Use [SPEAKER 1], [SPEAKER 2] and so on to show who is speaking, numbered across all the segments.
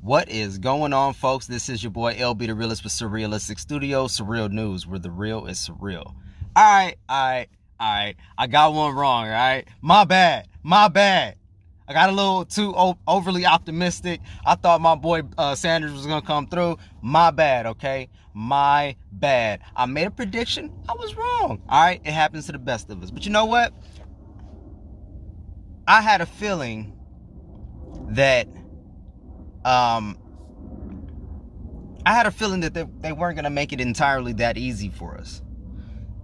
[SPEAKER 1] What is going on, folks? This is your boy LB the Realist with Surrealistic Studios, Surreal News, where the real is surreal. All right. I got one wrong, all right? My bad. I got a little too overly optimistic. I thought my boy Sanders was going to come through. My bad, okay? My bad. I made a prediction. I was wrong, all right? It happens to the best of us. But you know what? I had a feeling that they weren't going to make it entirely that easy for us.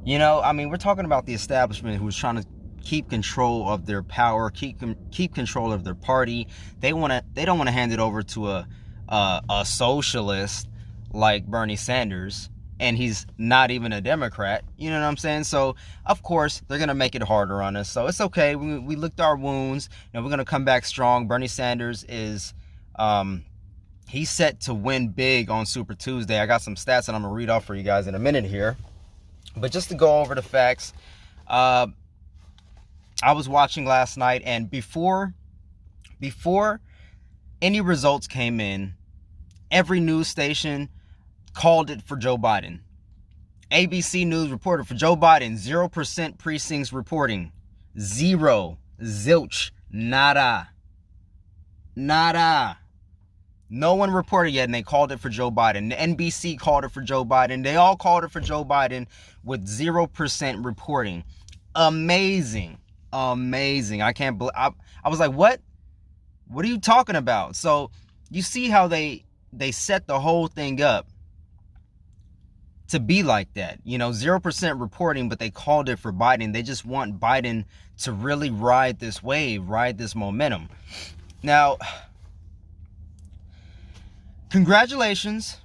[SPEAKER 1] You know, I mean, we're talking about the establishment who's trying to keep control of their power, keep control of their party. They don't want to hand it over to a socialist like Bernie Sanders, and he's not even a Democrat. You know what I'm saying? So, of course, they're going to make it harder on us. So it's okay. We licked our wounds, and we're going to come back strong. Bernie Sanders is he's set to win big on Super Tuesday. I got some stats that I'm gonna read off for you guys in a minute here, but just to go over the facts, I was watching last night, and before any results came in, every news station called it for Joe Biden. ABC News reported for Joe Biden, 0% precincts reporting, zero, zilch, nada. No one reported yet, and they called it for Joe Biden. The NBC called it for Joe Biden. They all called it for Joe Biden with 0% reporting. Amazing. I can't believe. I was like, what? What are you talking about? So you see how they set the whole thing up to be like that. You know, 0% reporting, but they called it for Biden. They just want Biden to really ride this wave, ride this momentum. Now, congratulations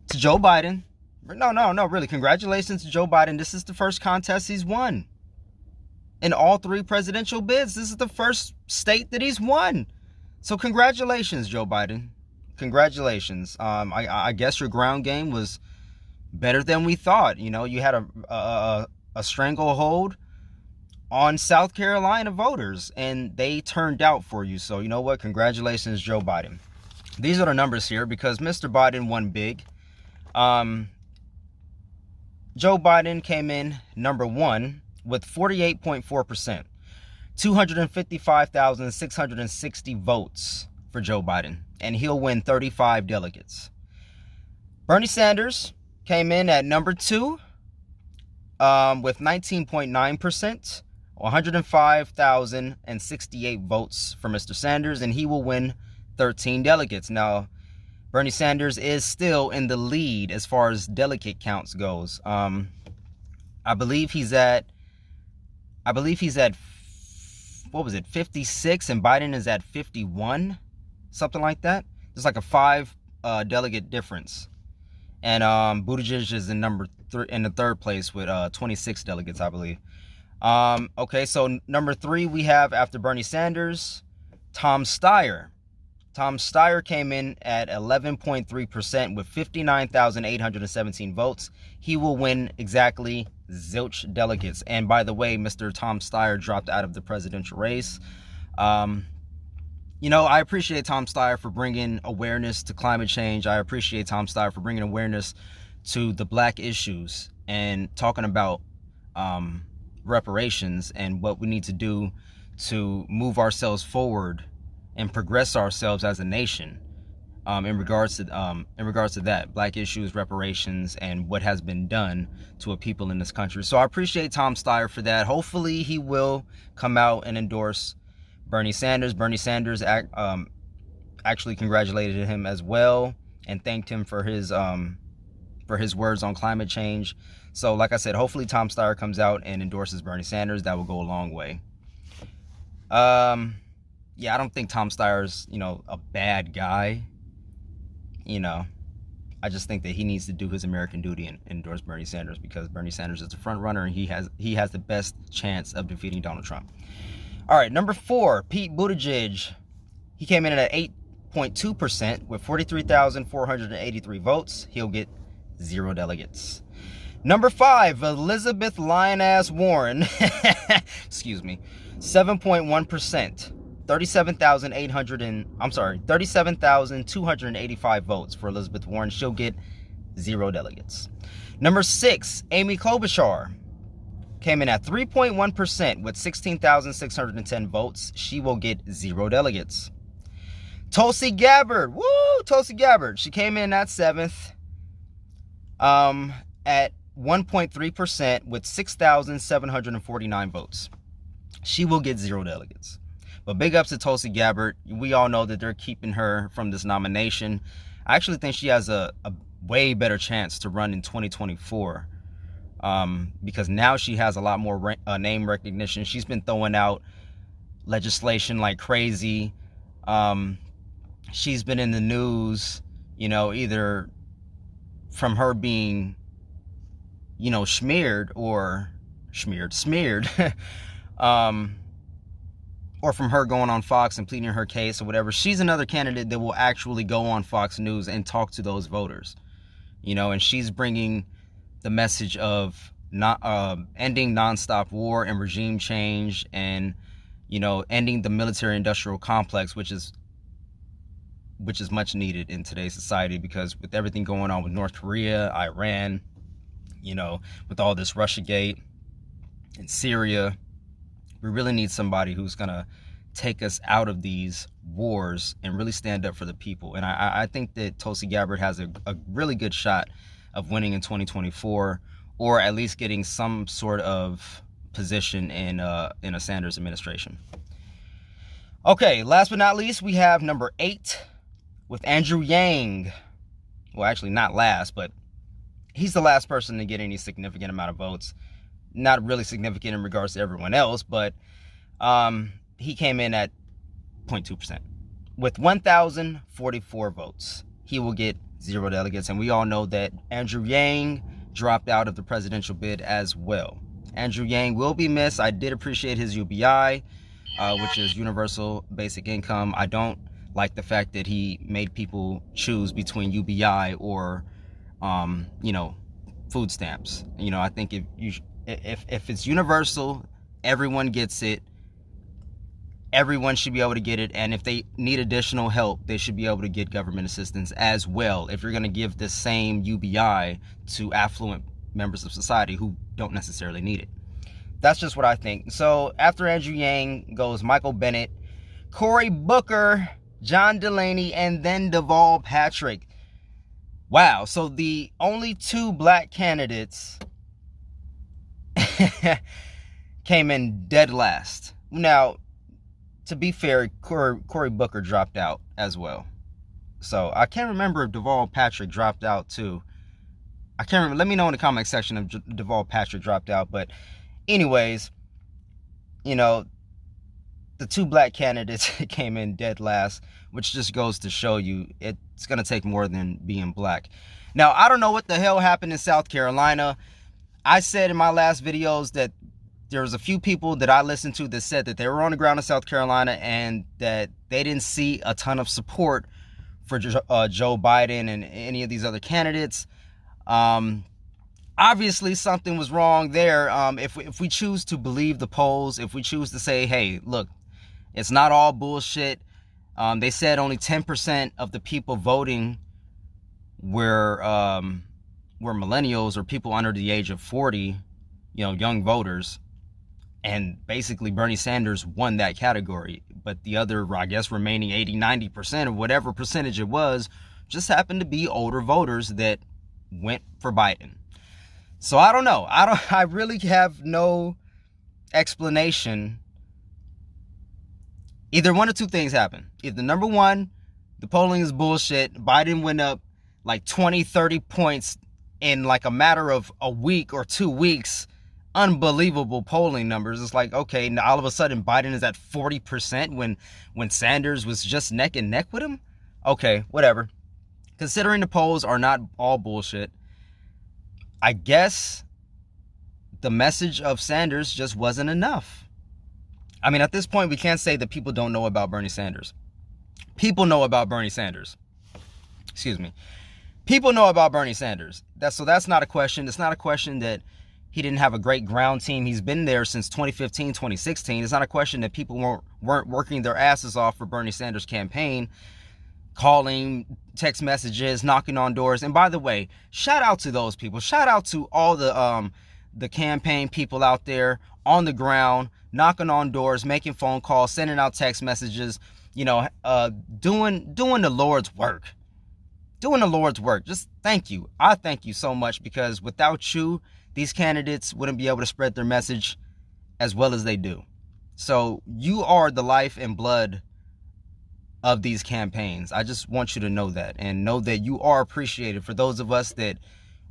[SPEAKER 1] to Joe Biden. No, really. Congratulations to Joe Biden. This is the first contest he's won in all three presidential bids. This is the first state that he's won. So congratulations, Joe Biden. Congratulations. I guess your ground game was better than we thought. You know, you had a stranglehold on South Carolina voters, and they turned out for you. So you know what? Congratulations, Joe Biden. These are the numbers here because Mr. Biden won big. Joe Biden came in number one with 48.4%, 255,660 votes for Joe Biden, and he'll win 35 delegates. Bernie Sanders came in at number two with 19.9%, 105,068 votes for Mr. Sanders, and he will win 13 delegates. Now, Bernie Sanders is still in the lead as far as delegate counts goes. I believe he's at what was it, 56, and Biden is at 51, something like that. There's like a 5 delegate difference, and Buttigieg is in in the third place with 26 delegates, I believe. Okay, so number 3 we have after Bernie Sanders, Tom Steyer. Tom Steyer came in at 11.3% with 59,817 votes. He will win exactly zilch delegates. And by the way, Mr. Tom Steyer dropped out of the presidential race. You know, I appreciate Tom Steyer for bringing awareness to climate change. I appreciate Tom Steyer for bringing awareness to the black issues and talking about reparations and what we need to do to move ourselves forward and progress ourselves as a nation in regards to that, black issues, reparations, and what has been done to a people in this country. So I appreciate Tom Steyer for that. Hopefully he will come out and endorse Bernie Sanders. Bernie Sanders actually congratulated him as well and thanked him for his words on climate change. So like I said, hopefully Tom Steyer comes out and endorses Bernie Sanders. That will go a long way. Yeah, I don't think Tom Steyer's, you know, a bad guy. You know, I just think that he needs to do his American duty and endorse Bernie Sanders because Bernie Sanders is the front runner and he has the best chance of defeating Donald Trump. All right, number 4, Pete Buttigieg. He came in at 8.2% with 43,483 votes. He'll get 0 delegates. Number 5, Elizabeth Lioness Warren. Excuse me. 7.1%. 37,285 votes for Elizabeth Warren. She'll get 0 delegates. Number 6, Amy Klobuchar came in at 3.1% with 16,610 votes. She will get 0 delegates. Tulsi Gabbard, woo, Tulsi Gabbard. She came in at 7th at 1.3% with 6,749 votes. She will get 0 delegates. But big ups to Tulsi Gabbard. We all know that they're keeping her from this nomination. I actually think she has a way better chance to run in 2024 because now she has a lot more name recognition. She's been throwing out legislation like crazy. She's been in the news, either from her being, smeared, or from her going on Fox and pleading her case or whatever. She's another candidate that will actually go on Fox News and talk to those voters, and she's bringing the message of ending nonstop war and regime change and, ending the military-industrial complex, which is much needed in today's society, because with everything going on with North Korea, Iran, with all this Russiagate and Syria, we really need somebody who's going to take us out of these wars and really stand up for the people. And I think that Tulsi Gabbard has a really good shot of winning in 2024, or at least getting some sort of position in a Sanders administration. Okay, last but not least, we have number 8 with Andrew Yang. Well, actually not last, but he's the last person to get any significant amount of votes. Not really significant in regards to everyone else, but he came in at 0.2% with 1,044 votes. He will get 0 delegates, and we all know that Andrew Yang dropped out of the presidential bid as well. Andrew Yang will be missed. I did appreciate his UBI, which is Universal Basic Income. I don't like the fact that he made people choose between UBI or, food stamps. I think if it's universal, everyone gets it. Everyone should be able to get it, and if they need additional help, they should be able to get government assistance as well, if you're going to give the same UBI to affluent members of society who don't necessarily need it. That's just what I think. So after Andrew Yang goes Michael Bennet, Cory Booker, John Delaney, and then Deval Patrick. Wow, so the only 2 black candidates came in dead last. Now, to be fair, Cory Booker dropped out as well. So I can't remember if Deval Patrick dropped out too. I can't remember. Let me know in the comment section if Deval Patrick dropped out. But anyways, the 2 black candidates came in dead last, which just goes to show you it's going to take more than being black. Now, I don't know what the hell happened in South Carolina. I said in my last videos that there was a few people that I listened to that said that they were on the ground in South Carolina and that they didn't see a ton of support for Joe Biden and any of these other candidates. Obviously, something was wrong there. If we choose to believe the polls, if we choose to say, hey, look, it's not all bullshit. They said only 10% of the people voting were millennials or people under the age of 40, young voters. And basically Bernie Sanders won that category. But the other, I guess, remaining 80-90% or whatever percentage it was, just happened to be older voters that went for Biden. So I don't know. I really have no explanation. Either one or 2 things happen. Either number 1, the polling is bullshit. Biden went up like 20-30 points in like a matter of a week or 2 weeks. Unbelievable polling numbers. It's like, okay, now all of a sudden Biden is at 40% when Sanders was just neck and neck with him. Okay, whatever. Considering the polls are not all bullshit, I guess the message of Sanders just wasn't enough. I mean, at this point, we can't say that people don't know about Bernie Sanders. People know about Bernie Sanders. Excuse me. People know about Bernie Sanders. So that's not a question. It's not a question that he didn't have a great ground team. He's been there since 2015, 2016. It's not a question that people weren't working their asses off for Bernie Sanders' campaign, calling, text messages, knocking on doors. And by the way, shout out to those people. Shout out to all the campaign people out there on the ground, knocking on doors, making phone calls, sending out text messages, you know, doing the Lord's work. Doing the Lord's work. Just thank you. I thank you so much, because without you, these candidates wouldn't be able to spread their message as well as they do. So you are the life and blood of these campaigns. I just want you to know that, and know that you are appreciated. For those of us that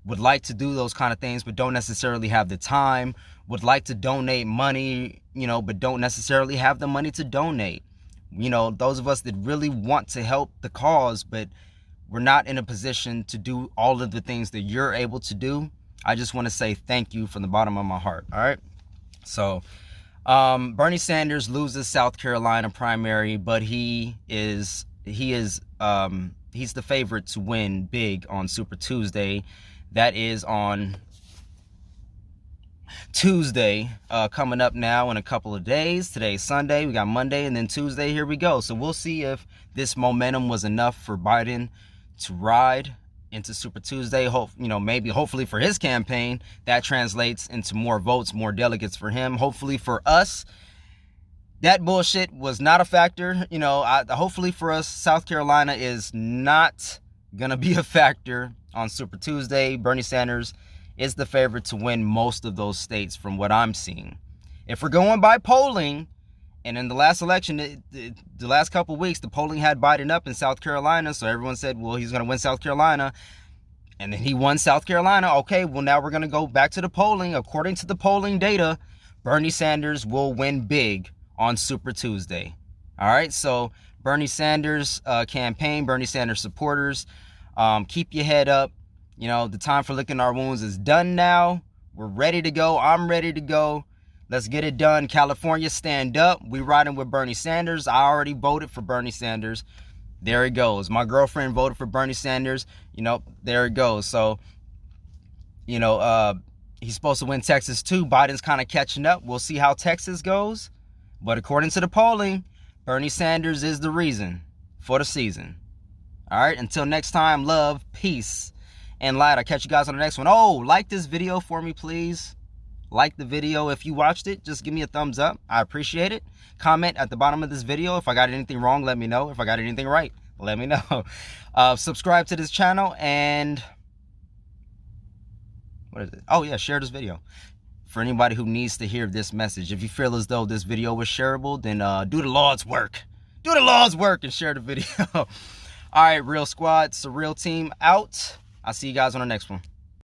[SPEAKER 1] would like to do those kind of things but don't necessarily have the time, would like to donate money, you know, but don't necessarily have the money to donate. You know, those of us that really want to help the cause, but we're not in a position to do all of the things that you're able to do. I just want to say thank you from the bottom of my heart. All right. So Bernie Sanders loses South Carolina primary, but he's the favorite to win big on Super Tuesday. That is on Tuesday, coming up now in a couple of days. Today's Sunday, we got Monday, and then Tuesday, here we go. So we'll see if this momentum was enough for Biden to ride into Super Tuesday. Hopefully for his campaign, that translates into more votes, more delegates for him. Hopefully for us, that bullshit was not a factor. You know, hopefully for us, South Carolina is not gonna be a factor on Super Tuesday. Bernie Sanders is the favorite to win most of those states from what I'm seeing. If we're going by polling, and in the last election, the last couple of weeks, the polling had Biden up in South Carolina. So everyone said, well, he's going to win South Carolina. And then he won South Carolina. Okay, well, now we're going to go back to the polling. According to the polling data, Bernie Sanders will win big on Super Tuesday. All right, so Bernie Sanders campaign, Bernie Sanders supporters, keep your head up. You know, the time for licking our wounds is done now. We're ready to go. I'm ready to go. Let's get it done. California, stand up. We riding with Bernie Sanders. I already voted for Bernie Sanders. There it goes. My girlfriend voted for Bernie Sanders. You know, there it goes. So, you know, he's supposed to win Texas too. Biden's kind of catching up. We'll see how Texas goes. But according to the polling, Bernie Sanders is the reason for the season. All right, until next time, love, peace, and light. I'll catch you guys on the next one. Oh, like this video for me, please. Like the video. If you watched it, just give me a thumbs up. I appreciate it. Comment at the bottom of this video. If I got anything wrong, let me know. If I got anything right, let me know. Subscribe to this channel, and what is it? Oh yeah, share this video for anybody who needs to hear this message. If you feel as though this video was shareable, then do the Lord's work. Do the Lord's work and share the video. All right, Real Squad, it's a real team out. I'll see you guys on the next one.